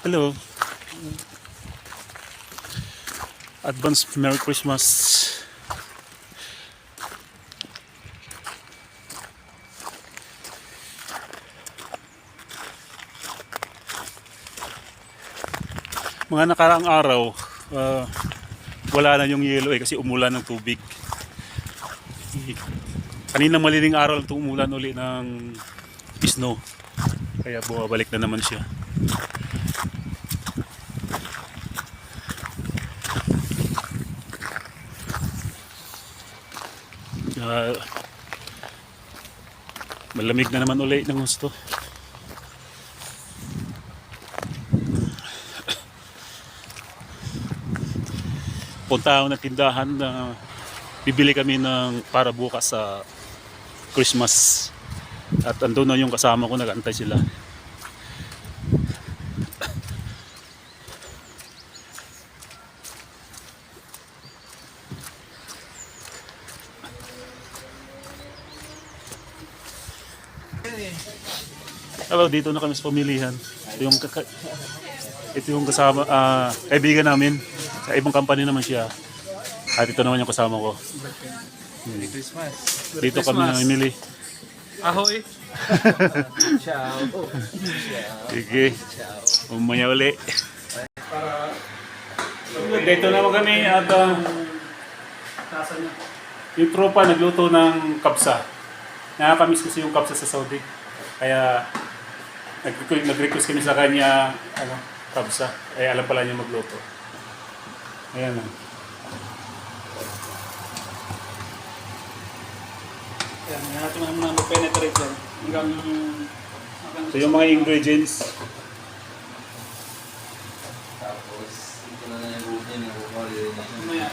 Hello. Advance Merry Christmas. Mga nakaraang araw, wala na yung yelo kasi umulan ng tubig. Kanina maliling araw lang umulan uli ng snow. Kaya bumabalik na naman siya. Malamig na naman uli ng gusto. Punta ako ng tindahan na bibili kami ng para bukas sa Christmas. At andun na yung kasama ko, nag-antay sila. Hello, dito na kami sa pamilihan. Ito yung kasama, kaibigan namin. Sa ibang company naman siya. At ito naman yung kasama ko. Merry Christmas. Dito kami namimili. Ahoy! Ciao! Sige. Umaya uli. Dito naman kami at yung tropa nagluto ng kabsa. Nakakamiss kasi yung kabsa sa Saudi. Kaya nag-request kami sa kanya kabsa. Ay alam pala niya magluto. Ayan na. Yan, natin naman mag-penetrate yan. Hanggang... So yung mga ingredients. Tapos, ito na yung buhay na buhay. Mamaya.